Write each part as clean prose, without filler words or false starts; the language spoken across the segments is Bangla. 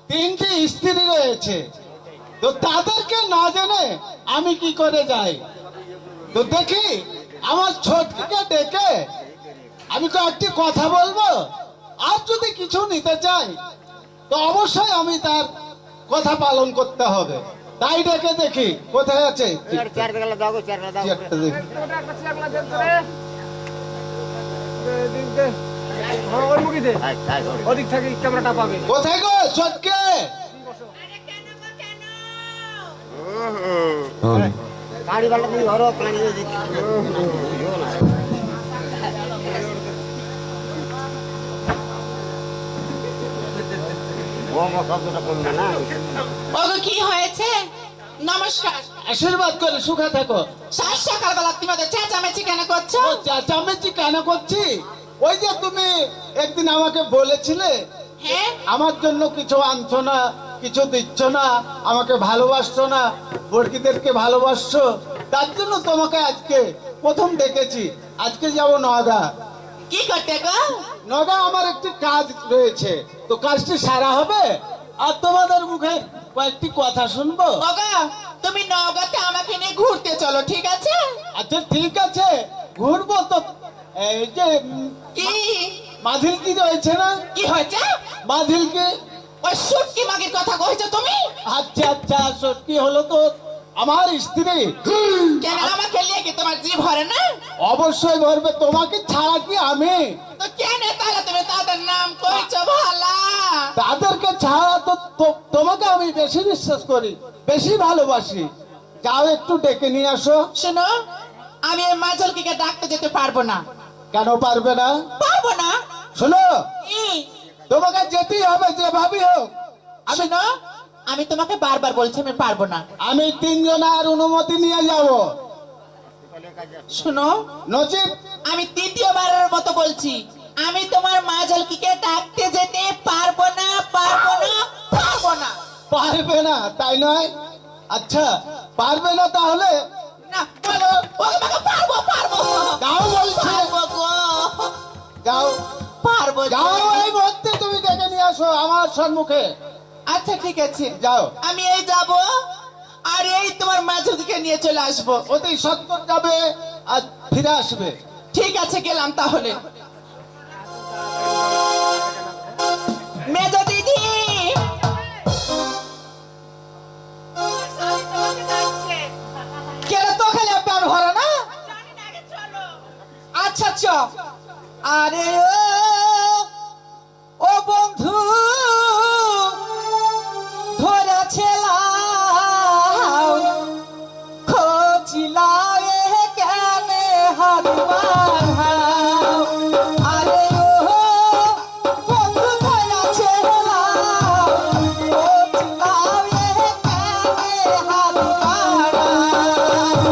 তিনটি স্ত্রী রয়েছে, তো তাদেরকে না জেনে আমি কি করে যাই? তো দেখি আমার ছোটকে ডেকে আমি কয়েকটি কথা বলবো, আর যদি কিছু নিতে চাই তো অবশ্যই আমি তার কথা পালন করতে হবে। তাই ডেকে দেখি কোথায় আছে। চেয়ারটা দেখি। ওদিক থেকে ক্যামেরাটা পাবে। কোথায় গো ছোটকে? গাড়ি বালা তুমি ঘর পানি কি হয়েছে? নমস্কার। আশীর্বাদ করে সুখে থাকো। সাত সকালবেলা তুমি ওদের চেঁচামেচি কেন করছো? চেঁচামেচি কেন করছি? ওই যে তুমি একদিন আমাকে বলেছিলে হ্যাঁ, আমার জন্য কিছু আনছো না, কিছু দিচ্ছ না, আমাকে ভালোবাসছো না, বর্গীদেরকে ভালোবাসছো, তার জন্য তোমাকে আজকে প্রথম দেখেছি। আজকে যাবো নগা। কি করতে গো? নগা আমার একটি কাজ রয়েছে, তো কাজটি সারা হবে আর তোমাদের মুখে কয়েকটি কথা শুনবো। ওগো, তুমি নওগাঁতে আমাকে নিয়ে ঘুরতে চলো, ঠিক আছে? আচ্ছা ঠিক আছে, ঘুরবো তো। এই যে কি মাঝিল কি রয়েছে না? কি হয়েছে? মাঝিল কি? ওই সুটকি মাগির কথা কইছো তুমি? আচ্ছা আচ্ছা, সত্যি হলো তো আমার স্ত্রী। কেন আমাকে নিয়ে কি তোমার জিভ ভরে না? অবশ্যই ভরবে, তোমাকে ছাড়া কি আমি? তো কেন তাহলে তুমি তাদের নাম কইছো ভালা? তাদেরকে ছাড়া তো তোমাকে আমি বেশি বিশ্বাস করি, বেশি ভালোবাসি। যাও একটু ডেকে নিয়ে আসো। শোনো, আমি এই মাঝলকিকে ডাকতে যেতে পারবো না। কেন পারবে না? পারবো না। শোনো, কি? তোমাকে যেতেই হবে যেভাবেই হোক। শোনো, আমি তোমাকে বারবার বলছি আমি পারবো না। আমি তিনজনের অনুমতি নিয়ে যাব। শোনো, নচিব আমি তৃতীয়বারের মতো বলছি, আমি তোমার মাঝলকিকে ডাকতে যেতে পারবো না, পারবো না, পারবো না। পারবে না তাই নয়? আচ্ছা পারবে না তাহলে না, বলো, বলো, পারবো, পারবো। যাও বলছে, পারবো গো, যাও পারবো। যাও, এই মুহূর্তে তুমি ডেকে নিয়ে আসো আমার সম্মুখে। আচ্ছা ঠিক আছে, যাও, আমি এই যাব আর এই তোমার মাঝলকিকে নিয়ে চলে আসবো। অতি সত্তর যাবে আর ফিরে আসবে। ঠিক আছে, গেলাম তাহলে। মেজো দিদি, কেন তো খালি প্যান ভরা না? আচ্ছা আচ্ছা। আরে ও বন্ধু ধরেছিলাম, খোঁজিলাম কেন হারবার হাও। আরে ও বন্ধু ধরেছিলাম, খোঁজিলাম কেন হারবার হাও।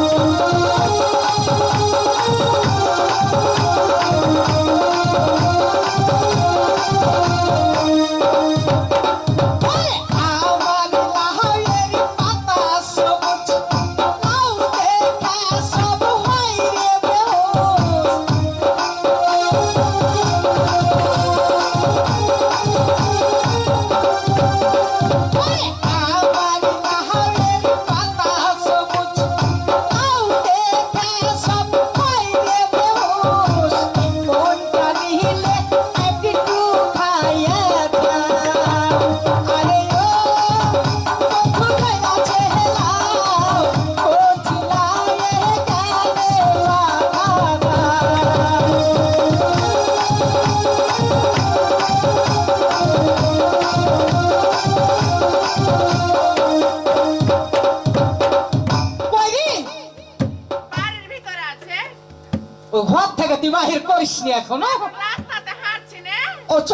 ঘর থেকে তুই বাহির করিস নি এখনো? রাস্তাতে হাঁটছি না। ও চ,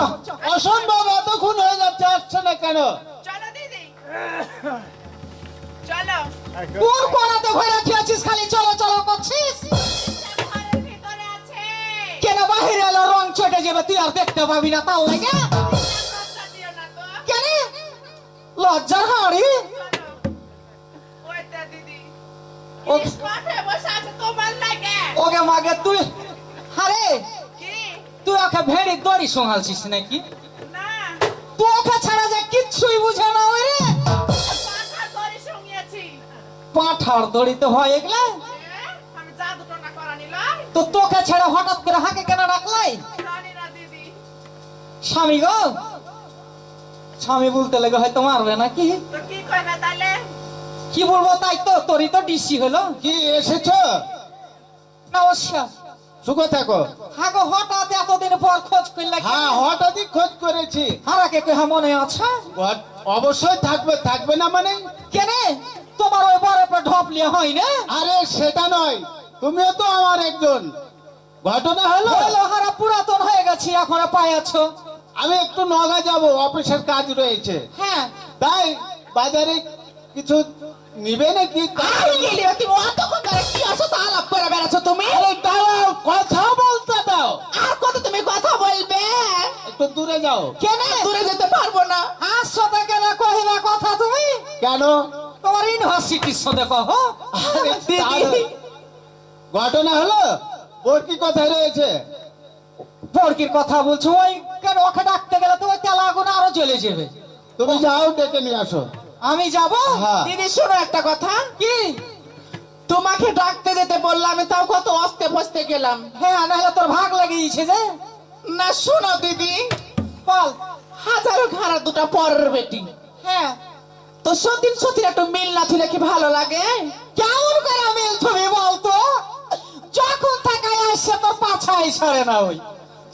অসম্ভব, এতক্ষণ হয়ে যাচ্ছে, আসছে না কেন? চলো দিদি, চলো। কোন কোনাতে ঘরে আছিস খালি চলো চলো করছিস? ঘরের ভিতরে আছে। কেন বাহির এলো রং চটে যাবে, তুই আর দেখতে পাবি না তার লাগে? লজ্জা দিও না তো। কেন লজ্জার হাড়ি? চলো। ওইটা দিদি। ও- কি মাঠে বসে আছে তোমার লাগে? ওকে মাগে তুই, আরে কি? তুই ওকে ভেড়ি দড়ি সঙ্গালছিস নাকি? না। তুই ওকে ছাড়া যে কিচ্ছুই বুঝি ছাড় দড়ি তো হয় এগুলা। আমি জাদু টোনা করা নিলাম তো তোকে ছেড়ে হঠাৎ করে হাঁকে কেন রাখলাই? জানি না দিদি। স্বামী গো, স্বামী বলতে লেগে হয়তো মারবে নাকি? তো কি কইবে তাইলে? কি বলবো তাই তো, তোরই তো ডিসি হলো। কি এসেছ? নমস্কার। সুখে থাকো। হ্যাঁ গো, হঠাৎ এতদিন পর খোঁজ করলে? হ্যাঁ, হঠাৎই খোঁজ করেছি। হারাকে কে মনে আছে? অবশ্যই থাকবে, থাকবে না মানে? কেনে তোমার ওই বড় পর ঢপলিয়া হয় না? আরে সেটা নয়, তুমিও তো আমার একজন। ঘটনা হলো হলো হারা পুরাতন হয়ে গেছি, এখন পাই আছো। আমি একটু নগা যাব, অফিসের কাজ রয়েছে। হ্যাঁ, তাই বাজারে কিছু নিবে নাকি? আমি গেলি তুমি অতক্ষণ ধরে কি আছো তা আলাপ করে বেড়াচ্ছো তুমি? আরে দাঁড়াও, কথা বলতে দাও। আর কত তুমি কথা বলবে? একটু দূরে যাও। কেনে দূরে যেতে পারবো না। আসতে গেলে কহিবা কথা তুমি? কেন? তোমার ইউনিভার্সিটির সাথে কহ। আরে দিদি। দাঁড়াও। ঘটনা হলো ওর কি কথা রয়েছে? বড়কির কথা বলছো? ওই কেন ওকে ডাকতে গেলে তো ওই তেলা আগুন আরো জ্বলে যাবে। তুমি যাও, ডেকে নিয়ে আসো। আমি যাব? হ্যাঁ। দিদি শোনো একটা কথা, কি? তোমাকে ডাকতে যেতে বললাম, আমি তাও কত অস্তে বসতে গেলাম। হ্যাঁ, নাহলে তোর ভাগ লাগিয়েছে যে। না শোনো দিদি, বল। হাজারো ঘাড়া দুটা পরের বেটি, হ্যাঁ, তো সতীন সতীর একটু মিল না থুলে কি ভালো লাগে? কেমন করে মিল তুমি বলতো? যখন থাকায় আসছে তোর পাছাই সরে না ওই।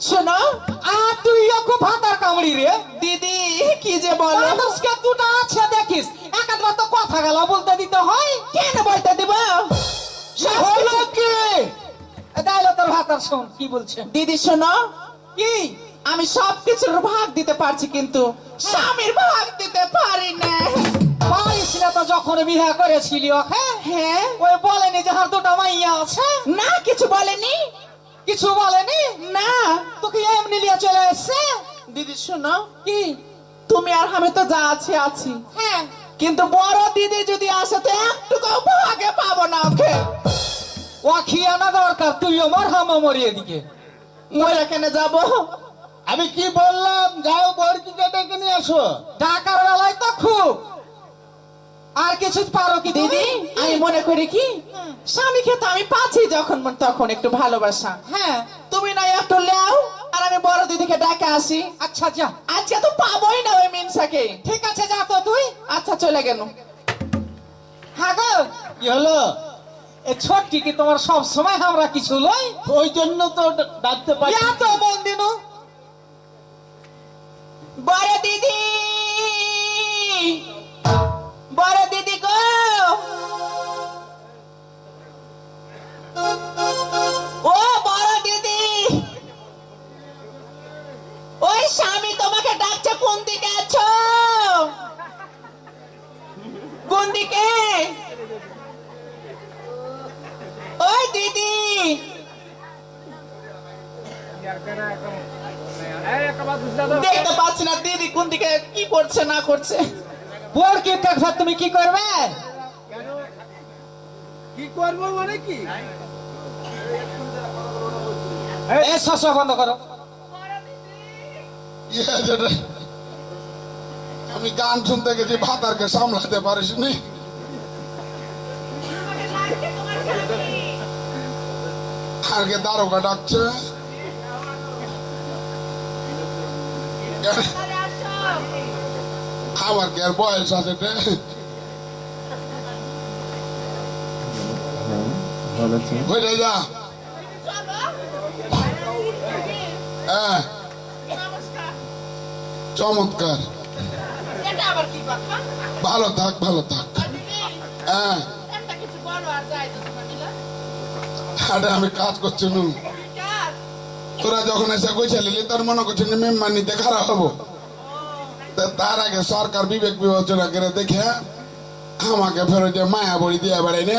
শোনো আর তুইও খুব ভাতার কামড়ি রে। দিদি, কি যে বলো। মানুষকে দুটো আছে দেখিস, একাধবার তো কথা গেল বলতে দিতে হয়। কেন বলতে দিব? হলো কি? তাইলে তোর ভাতার শোন কি বলছে। দিদি শোনো, কি? আমি সবকিছুর ভাগ দিতে পারছি, কিন্তু স্বামীর ভাগ দিতে পারি না। পারিস না তো যখন বিয়ে করেছিলি ওকে? হ্যাঁ, ওই বলেনি যে হার দুটো মাইয়া আছে? না কিছু বলেনি। কিছু বলেনি? না তোকে এমনি নিয়ে চলে এসছে? দিদি শোনো, কি? তুমি আর আমি তো যা আছি আছি, হ্যাঁ, কিন্তু বড় দিদি যদি আসে তো একটুকু ভাগে পাবো না ওকে। ও খিয়ানা দরকার, তুইও মর হামও মরি এদিকে। মই এখানে যাবো। আমি কি বললাম? যাও, বরকিকে ডেকে নিয়ে আসো। ঢাকার বেলায় তো খুব। আর কিছু পারো কি দিদি দিদি? আমি মনে করি কি, স্বামীকে তো আমি পাচ্ছি যখন মন তখন একটু ভালোবাসা। হ্যাঁ, তুমি না একটু লেও, আর আমি বড় দিদিকে ডাকে আসি। আচ্ছা যা। আজকে তো পাবোই না ওই মিনসাকে। ঠিক আছে, যা তো তুই। আচ্ছা চলে গেল। হ্যাঁ গো, কি হলো? এই ছোটটি কি তোমার সব সময় আমরা কিছু লই? ওই জন্য তো ডাকতে পারি। এত মন দিনু। বড় দিদি, বড় দিদি গো, ও বড় দিদি, ওই স্বামী তোমাকে ডাকছে, কোন দিকে আছো? কোন দিকে? ওই দিদি, দেখতে পাচ্ছি না দিদি কোন দিকে কি করছে না করছে। বড়কি কাকফা তুমি কি করবে? কি করবো মানে কি? এই শশা বন্ধ করো। আমি গান শুনতে গেছি, ভাতারকে সামলাতে পারিস নি। আমাকে লাগছে তোমার স্বামী। আগে দারোগা ডাকছে। তাহলে আসো। আমার কি আর বয়স আছে রে? বুঝে যা। চলো। হ্যাঁ, নমস্কার। চমৎকার। এটা আবার কি কথা? ভালো থাক, ভালো থাক। আর দিদি, হ্যাঁ, একটা কিছু বলো আর যাই তো তোমার মিলা। আরে আমি কাজ করছি নু। কাজ? তোরা যখন এসে কইছিলি তোর মনে করছিস মেম্বার নিতে খারাপ হবো। তা তার আগে সরকার বিবেক বিবেচনা করে দেখে আমাকে ফেরত যে মায়া বড়ি দিয়ে বেড়াই না।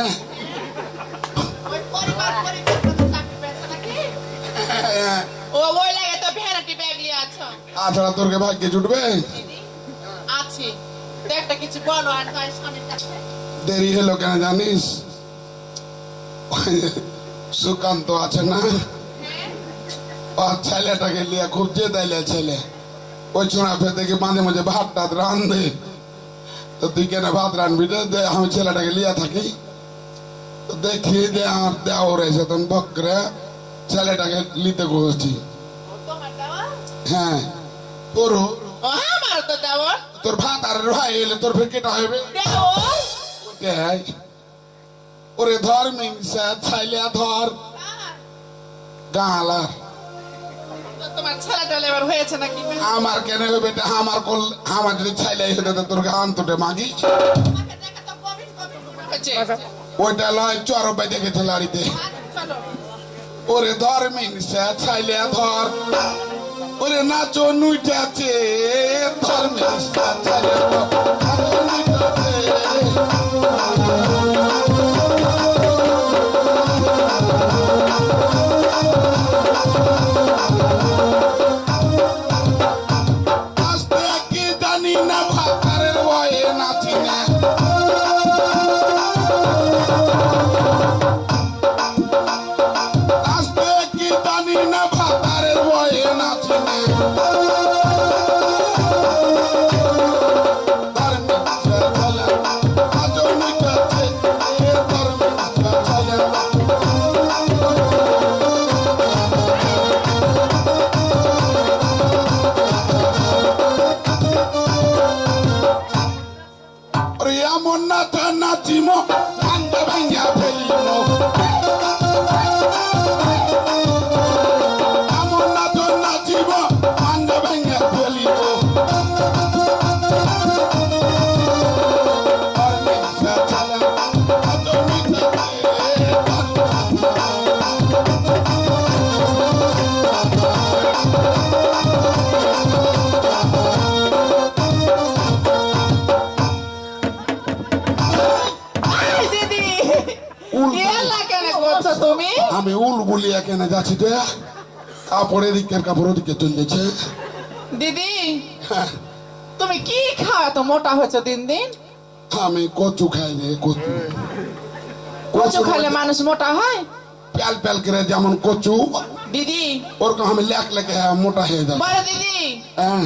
ওই পরিবার পরিকল্পনা চাকরি পেয়েছে নাকি? ও ওই লাগে তো ভ্যারাইটি ব্যাগ নিয়ে আছো। তাছাড়া তোরকে ভাগ্যে জুটবে। দিদি, আছি। তো একটা কিছু বলো আর তাই স্বামীর কাছে। দেরি হলো কেন জানিস? সুকান্ত আছে না, হ্যাঁ? ওর ছেলেটাকে নিয়ে খুব জেদাইলে ছেলে। ওই ছোঁড়া ফের দেখি মাঝে মাঝে ভাত টাত রান্ধে। তো তুই কেন ভাত রানবি রে? আমি ছেলেটাকে লিয়া থাকি। তো দেখি যে আমার দেওয়ার এসে তখন বকরে ছেলেটাকে নিতে করছি। তোমার দেওয়া হ্যাঁ তোরও ও আমার তো দেওয়া তোর ভাত আর ভাই এলে তোর ফের কেটা হবে দেওয়া ওটাই। ওরে ধর মিনসা ছাইলে ধর গালার তোমার ছেলেটা এবার হয়েছে নাকি আমার কেন হবে এটা আমার কল আমার যদি ছাইলে হতে তো তোর গান তোটে মাগি তোমাকে দেখা তো কবির কবি হয়েছে ওইটা লয় চরবাই দেখেছে লাড়িতে। চলো ওরে ধর মিনসা ছাইলে ধর ওরে নাচো নুইটাছে ধর মিনসা ছাইলে ধর নাচো নুইটাছে। আস্তে কি জানি না ভাতারের ভয়ে নাচি না আস্তে কি জানি না ভাতারের ভয়ে নাচি না ধর্মিক চলে আজও নিকাছে ধর্মিক চলে ওরে এমন নাচা নাচিম ভাঙ্গা ভাঙ্গা ফেলিম এমন নাচ নাচিব ভাঙ্গা ভাঙ্গা ফেলিব এই দিদি এলা কেন করছো তুমি? আমি উল বলিয়া কেন যাচ্ছি তো কাপড়ের দিকের কাপড় দিকে চলেছে। দিদি তুমি কি খাওয়া তো মোটা হয়েছে দিন দিন? আমি কচু খাই রে কচু কচু খেলে মানুষ মোটা হয়? প্যাল প্যাল করে যেমন কচু দিদি ওরকম আমি লেখ লেখে মোটা হয়ে যাবো। বলো দিদি, হ্যাঁ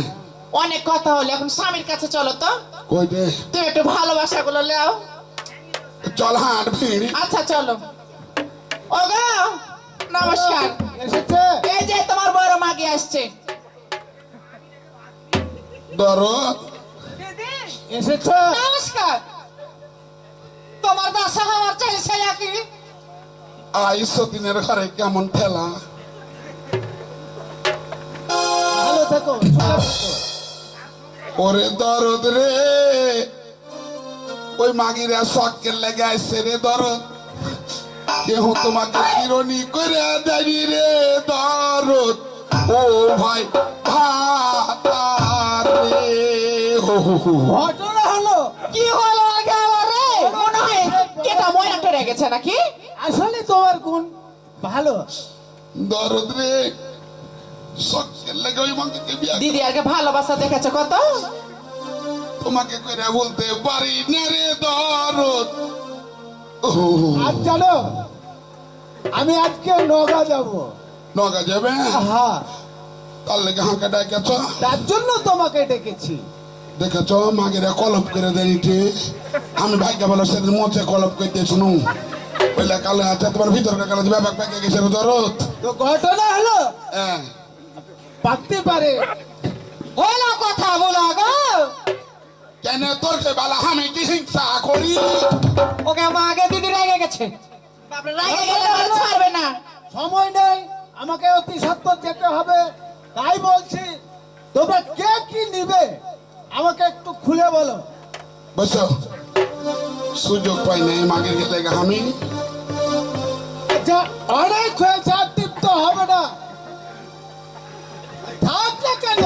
অনেক কথা হলো, এখন স্বামীর কাছে চলো তো, কইতে তুমি একটু ভালোবাসা গুলো লেও। চল হাঁট ভিড় আচ্ছা চলো। ও গো নমস্কার, এসেছে এই যে তোমার বড় মাগি আসছে। ধরো এসেছে নমস্কার। তোমার বাসা হওয়ার চাইছে নাকি? আই সতীনের ঘরে কেমন ঠেলা ভালো থেকো সুখে থেকো। ওরে দরদ রে ওই মাগিরা শখের লেগে আসছে রে দরদ কেহ তোমাকে কিরণী করে দেয়নি রে দরদ ও ভাই ভাতার রে হো হো হো। ঘটনা হলো কি হলো আগে আমার রে? মনে হয় কেটা ময়না টরে গেছে নাকি? আসলে তোমার গুণ ভালো। দরদ রে শখের লেগে ওই মাগিকে বিয়া দিদি আগে ভালোবাসা দেখেছে কত? তোমাকে করে বলতে পারি না রে দরদ ও আজ জানো আমি আজকে নগা যাব। নগা যাবে হ্যাঁ, তার লেগে হাঁকা ডাকেছ তার জন্য তোমাকে ডেকেছি। দেখেছ মাগেরা কলপ করে দেয়নি আমি ভাগ্য বলো সেদিন মোচে কলপ করতে শুনু বলে কালে আছে তোমার ভিতরকার কালে ব্যাপার পেকে গেছে দরদ তো ঘটনা হলো হ্যাঁ পাকতে পারে। হলো কথা বলো গো। কেন তোর কে বালা আমি কি হিংসা করি ওকে আমার আগে দিদি রেগে গেছে। বাপরে রেগে গেলে আর ছাড়বে না। সময় নেই, আমাকে অতি সত্বর যেতে হবে। তাই বলছি তোমরা কে কি নিবে আমাকে একটু খুলে বলো। বসো সুযোগ পাই নাই মাগের লেগে আমি আচ্ছা, অনেক হয়েছে, আর তৃপ্ত হবে না। থাকলে কেন?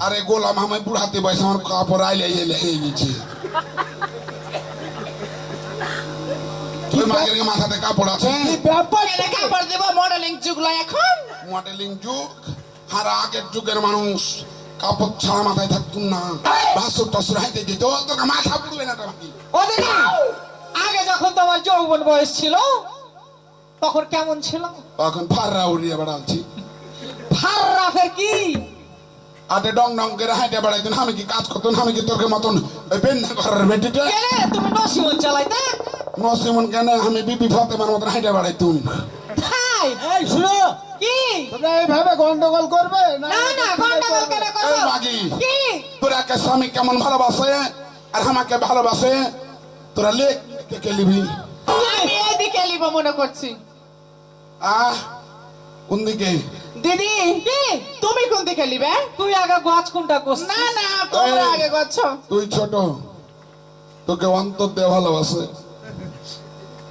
আরে গোলাম আমি বুড়াতে বয়স আমার কাপড় আইলে এলে হয়ে গেছে ওই মাগের মাথাতে কাপড় আছে কি ব্যাপার? কেন কাপড় দেব? মডেলিং যুগলো এখন। মডেলিং যুগ আর আগের যুগের মানুষ কাপড় ছাড়া মাথায় থাকতুন না ভাসুর টাসুর হাইতে যেত তোকে মাথা পুড়বে না তোমাকে ও দিদি, আগে যখন তোমার যৌবন বয়স ছিল তখন কেমন ছিল? এখন ফাররা উড়িয়ে বেড়াচ্ছি ফাররা ফের কি? আটে ডং ডং করে হাঁটে বেড়াইতেন আমি কি কাজ করতেন আমি কি তোর মতন ওই বেন্না ঘরের বেটিটা কেন তুমি নসিমন চালাইতে নসিমন কেন আমি বিপি ফাতেমার মতন হাঁটে বেড়াইতুম তাই এই শুনো, কি তোমরা এইভাবে গন্ডগোল করবে না না গন্ডগোল কেন এই করবো মাগি কি তোরা একটা স্বামী কেমন ভালোবাসে আর আমাকে ভালোবাসে তোরা লেখ কে লিবি আমি এইদিকে লিব মনে করছি আহ কোন দিকে দিদি কি তুমি কোন দিকে লিবে তুই আগে গাছ কোনটা করছিস না না তোমরা এই। আগে করছো তুই ছোট তোকে অন্তর দিয়ে ভালোবাসে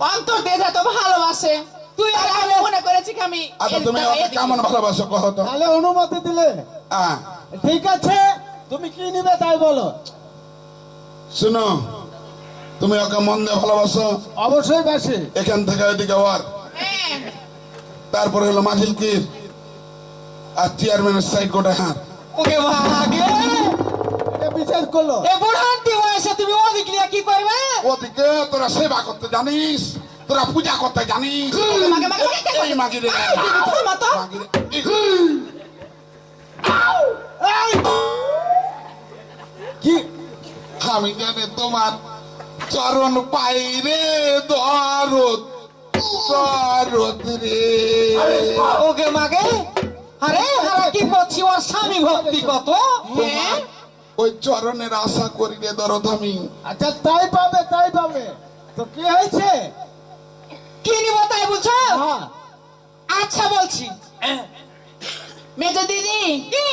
অন্তর দিয়ে তো ভালোবাসে তুই আর আমি মনে করেছি কি আমি আচ্ছা তুমি ওকে কেমন ভালোবাসো কহ তো তাহলে অনুমতি দিলে আহ, ঠিক আছে, তুমি কি নিবে তাই বলো। শুনো তুমি ওকে মন দিয়ে ভালোবাসো অবশ্যই বাসি। এখান থেকে ওইদিকে ওর হ্যাঁ, তারপরে হলো মাঝিল কির আর চেয়ারম্যানের সাইড গোটা হাত ওকে ভাগে এটা বিচার করলো। এ বুড়ান্তি বয়সে তুমি ওদিক নিয়ে কি করবে ওদিকে তোরা সেবা করতে জানিস তোরা পূজা করতে জানিস মাগে, মাগে, মাগে, মাগে। এই মাগিরে দিদি থামো তো মাগিরে এই! কি আমি জানি তোমার চরণ পাই রে দরদ দরদ রে ওকে মাগে আরে আরে কি করছি ওর স্বামী ভক্তি কত তোমার ওই চরণের আশা করি রে দরদ আমি আচ্ছা তাই পাবে তাই পাবে। তো কি হয়েছে? কি নিব তাই বুঝছো হ্যাঁ, আচ্ছা বলছি মেজো দিদি কি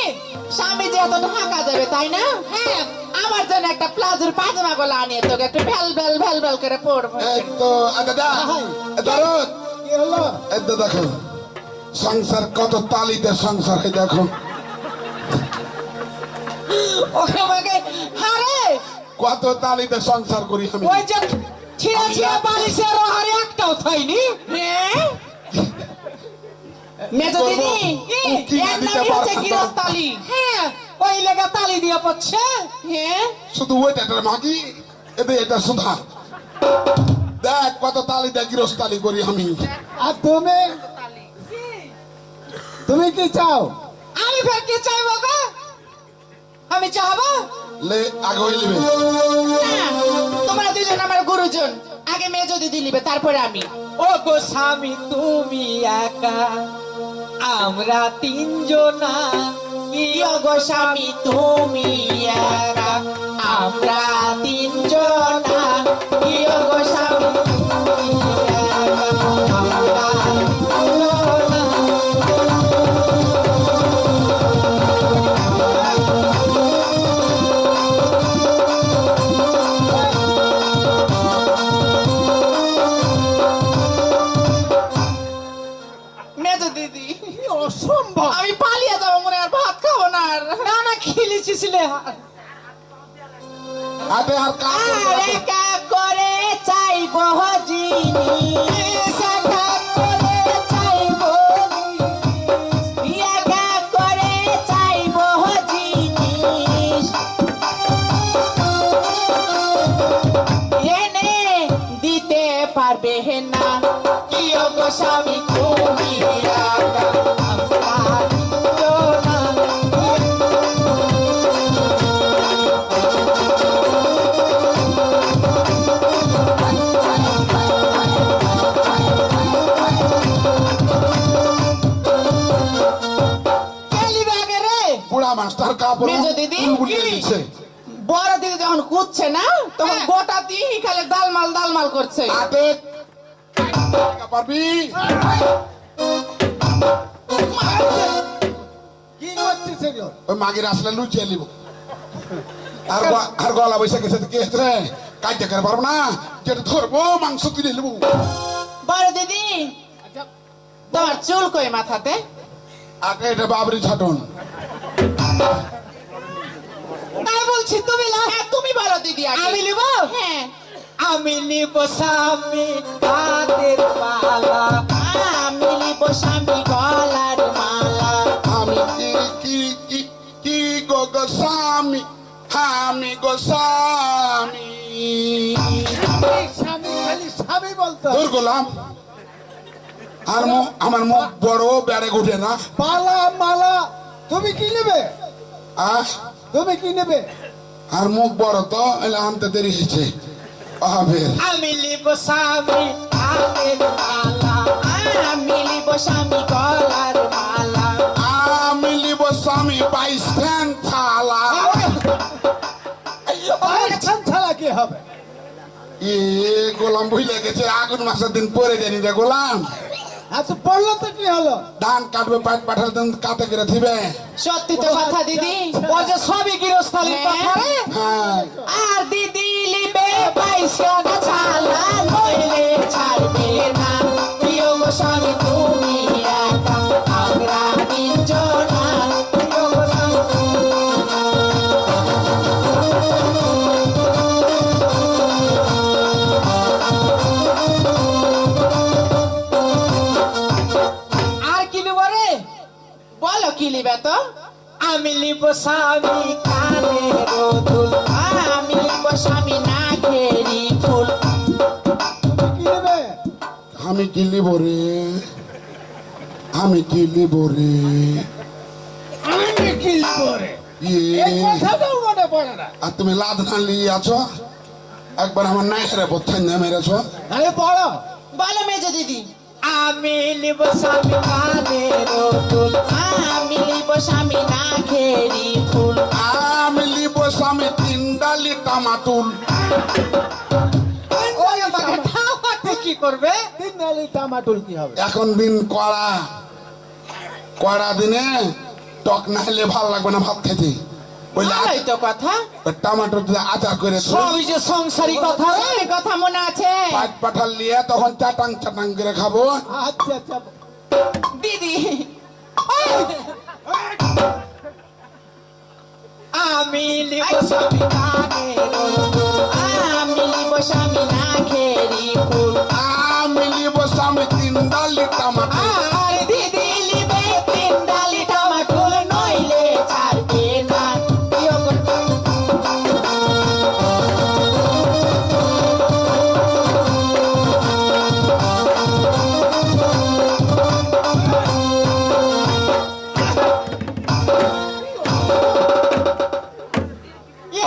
স্বামী যে এত ঢাকা যাবে তাই না হ্যাঁ আমার জন্য একটা প্লাজোর পাজামা গলা আনিয়ে তোকে একটু ভ্যাল ভ্যাল ভ্যাল ভ্যাল করে পড়বো এই তো দাদা দরদ কি হলো? এই তো দেখো সংসার কত তালিতে সংসার হয় দেখো ওকে মাগে আরে কত তালিতে সংসার করি আমি ওই যে ছিঁড়া ছিঁড়া বালিশের হারে একটাও থাইনি হ্যাঁ মেজো দিদি কি উকি না এর দিতে নামই হচ্ছে পারতাম। গিরস্তালি হ্যাঁ ওই লেগা তালি দিয়ে পড়ছে হ্যাঁ শুধু ওইটা একটা মাগি এতে এটা সুধা দেখ কত তালিতে গৃহস্থালি করি আমি আর তুমি তুমি কি চাও? আমি ফের কি চাইবো গো আমি চাহবো লে আগে হয়ে নেবে না, তোমরা দুজন আমার গুরুজন আগে মেজো দিদি নিবে তারপরে আমি ও গো স্বামী তুমি একা আমরা তিনজনা কি ও গো স্বামী তুমি একা আমরা তিনজনা কি ও গো স্বামী তুমি একা আমরা তিনজনা মেজো দিদি কি অসম্ভব! আমি পালিয়ে যাবো মনে আর ভাত খাবো না আর না না খেলেছিছিলে আতে আর কাজ করবে না তো। একা করে চাইবো জিনিস একা করে চাইবো জিনিস একা করে চাইবো জিনিস এনে দিতে পারবে না কি গো স্বামী তুমি একা আমরা তিনজনা কেলি ব্যাগে রে বুড়া মাস্টার কাপড় মেজো দিদি বুলিয়ে কি? দিচ্ছে বড় দিদি যখন কুদছে না তখন গোটা দিনই খালি দালমাল করছে আতে পারবি কি করছিস এগুলো? ওই মাগির আসলে লুচিয়ে নিব আর গলা বৈশা গেছে কে রে কাজটা করে পারবো না যেটা ধরবো মাংস তুলে নেবো বড় দিদি তোমার চুল কই মাথাতে আগে এটা বাবরি ছাটন তাই বলছি তুমি না হ্যাঁ তুমি বলো দিদি আগে আমি নিব হ্যাঁ আমি নিব স্বামী হাতের পালা আমি নিব স্বামী গলার মালা আমি কি কি গো গোস্বামী আমি গোস্বামী এই স্বামী খালি স্বামী বলতো। দূর গোলাম আর আমার মুখ বড় বেড়ে উঠে না পালা মালা তুমি কি নেবে? আহ তুমি কি নেবে? আর মুখ বড় তো এলে আনতে দেরি হয়েছে আবের আমি লিব স্বামী হাতের মালা, আমি লিব স্বামী গলার মালা। আমি লিব স্বামী বাইশ ফ্যান থালা ছাড়া কি হবে? এ গোলাম ভুলে গেছে আগুন মাসের দিন পরে জানি রে গোলাম আচ্ছা পড়লো তো কি হলো? ধান কাটবে পাট পাঠার দিন কাতে করে দিবে সত্যি তো কথা দিদি, ও যে সবই গৃহস্থালির কথা রে। হ্যাঁ আর দিদি লিবে 22 টাকা ছালা, নইলে ছাড়বে না। প্রিয় গো স্বামী তুমি একা, আমরা তিনজনা। প্রিয় গো স্বামী আর কি নেব রে? বলো কি লিবে তো? আমি লিব স্বামী কানের দুল, আমি লিব স্বামী নাকেরি ফুল। তুমি কি নেবে? আমি কি লিব রে আমি কি লিব রে আমি কি করে? ইয়ে এই কথাটাও মনে পড়ে না। আর তুমি লাদ ধান লিয়ে আছো একবার আমার নাইরে বোথাই না মেরেছো আরে পড়ো। বলো মেজো দিদি। আমি লিব স্বামী কানের দুল, আমি লিব স্বামী নাকেরি ফুল। আমি লিব স্বামী তিন ডালি টামাতুল ওই আমাকে ঠাপাতে কি করবে? তিন নালি টামাটুল কি হবে? এখন দিন কড়া দিনে টক না হলে ভালো লাগবে না ভাত খেতে বললে ভালোই তো কথা, টমাটো দিয়ে আচার করে দিলে, সবই যে সংসারী কথা রে। এই কথা মনে আছে পাট পাঠাল নিয়ে তখন চাটাং চাটাং করে খাবো আচ্ছা আচ্ছা দিদি। আমি লিব স্বামী কানের দুল, আমি লিব স্বামী নাকেরি ফুল। আমি লিব স্বামী তিন ডালি টামাটো আর দিদি লিবে 3 ডালি টমাটোল, নইলে ছাড়বে না। প্রিয় গো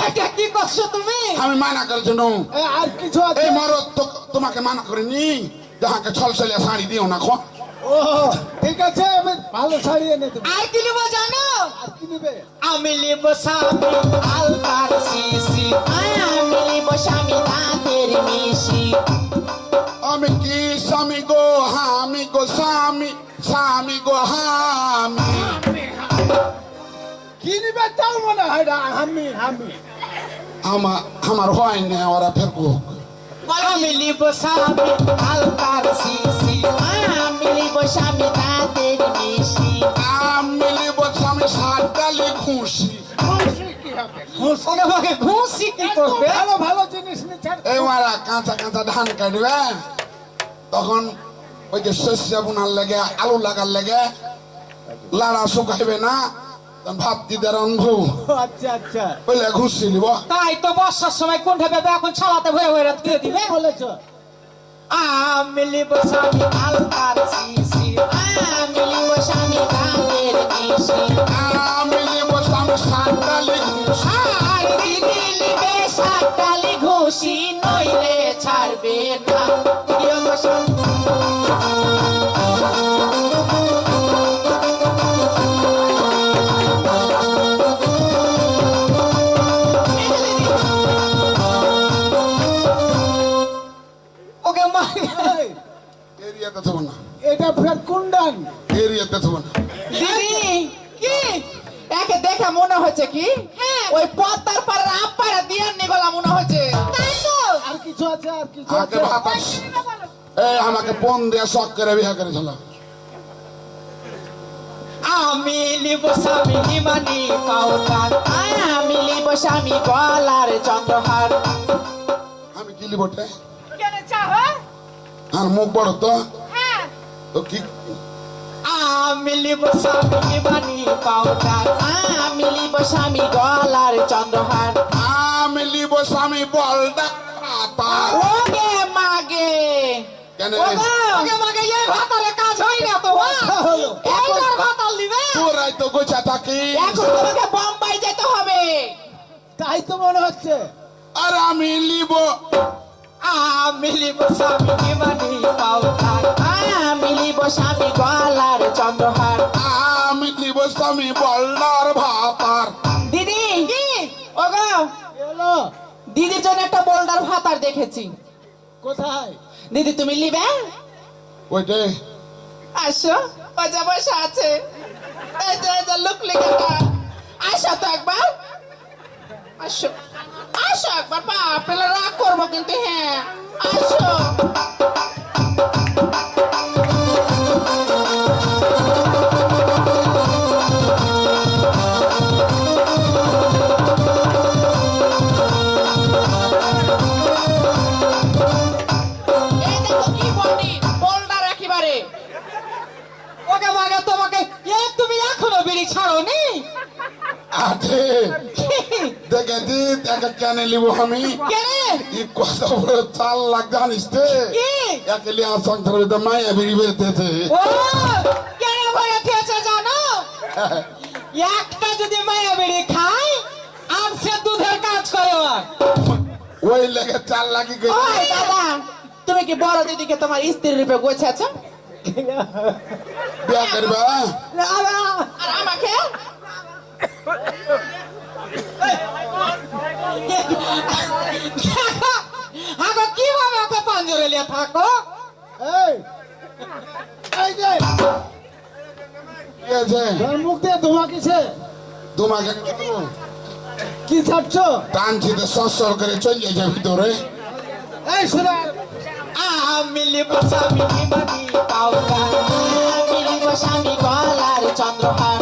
এটা কি করছো তুমি? আমি মানা করেছি নো আর কিছু আছে? এই মরদ তোমাকে মানা করিনি যাহাকে ছল ছলিয়া শাড়ি দিও না খো ও ঠিক আছে, আমি ভালো শাড়ি এনে দেবো। আর কি লিব জানো? আর কি নেবে? আমি লিব স্বামী আলতার শিশি, আমি লিব স্বামী দাঁতের মিশি। আমি কি স্বামী গো হামি গো স্বামী স্বামী গো হামি কি নিবে তাও মনে হয় না। আমি আমার হয় না ওরা ফেরকো আমি লিব স্বামী আলতার শিশি, আমি লিব স্বামী দাঁতের মিশি। আমি লিব স্বামী সাত ডালি খুশি খুশি কি হবে? খুশি ওকে আমাকে ঘুষি কি করবে? ভালো ভালো জিনিস নিয়ে ছাড়। এই মারা কাঁচা কাঁচা ধান কাটবে তখন ওই যে শস্য বোনার লেগে আলু লাগার লেগে লাড়া শুকাইবে না তখন ভাত দিতে রান্ধবো আচ্ছা আচ্ছা বলে ঘুষি নিব তাই তো বর্ষার সময় কোন ভেবে এখন ছালাতে ভয়ে ভয়ে রাত দিয়ে দিবে। বলেছো। আমি লিব স্বামী আলতার শিশি, আমি লিব স্বামী দাঁতের মিশি। আমি লিব স্বামী সাত ডালি খুশি আর দিদি লিবে 7 ডালি ঘুষি, নইলে ছাড়বে না। প্রিয় গো স্বামী ওকে মা এই, এরিয়াতে থাকবো না এটা ফের কুন্ডান। এরিয়াতে থাকবো না দিদি কি একে দেখে মনে হচ্ছে কি ওই পদ্মার পাড়ের আপারা দিয়ে নিগলা মনে হচ্ছে, তাই তো? আর কিছু আছে? আর কিছু আগে আছে? ভাত এই আমাকে পন দিয়ে শখ করে বিয়ে করেছিল আমি লিব স্বামী নিমানি পাউডার, আমি লিব স্বামী গলার চন্দ্রহার। আমি কি লিবটে আর মুখ বড় তো কি আমি লিব স্বামী নিমানি পাউডার, আমি লিব স্বামী গলার চন্দ্রহার। আমি লিব স্বামী বলদা পাতা ওগে মাগে কেন ওকে মাকে এই ভাতারে কাজ হয় না তো। হলো। এইটার ভাতাল লিবে। তোরাই তো গোছা থাকি এখন তোমাকে বোম্বাই হচ্ছে? আর আমি লিব আমি লিব স্বামী মানি পাউডার, আমি লিব স্বামী গলার চন্দ্রহার। আমি লিব স্বামী বল্লার ভাতার। দিদি ওগো, কি হলো? দিদির জন্য একটা বোল্ডার ভাতার দেখেছি। কোথায়? দিদি তুমি লিবে? ওইটে আসো, বাজা বসে আছে। এই যে লুকলিকাটা, আসো তো একবার, আসো আসো একবার। বাপ রে, রাগ করবো কিন্তু। হ্যাঁ আসো। এই দেখো কি বডি, বোল্ডার একেবারে। ওকে বাগা তোমাকে, তুমি এখনো বিড়ি ছাড়োনি? আছে দেখেছি, দেখে কেন লিব আমি? কেনে? কি কত বড় চাল লাগ জানিস তে? কি? একে লিয়ে আমার সংসার ভিতরে মায়া বেরিয়ে বেরোতেছে। ও কেন ভরে খেয়েছে জানো? একটা যদি মায়া বিড়ি খায় আর সে দুধের কাজ করে। ওই লেগে চাল লাগি গেছে। ওই দাদা, তুমি কি বড় দিদিকে তোমার স্ত্রীর রূপে গোছাছো? বিয়া করবা? আর আমাকে? আগো কিভাবে ওকে পাঞ্জরে লিয়ে থাকো? এই এই যে কি আছে? তোর মুখ দিয়ে ধোঁয়া কিসে? তোমাকে কি দেবো? কি ছাড়ছ? টানছি তো সর করে চলে যাচ্ছে ভিতরে। এই শোনা, আমি লিব স্বামী মানি পাউডার, আমি লিব স্বামী গলার চন্দ্রহার।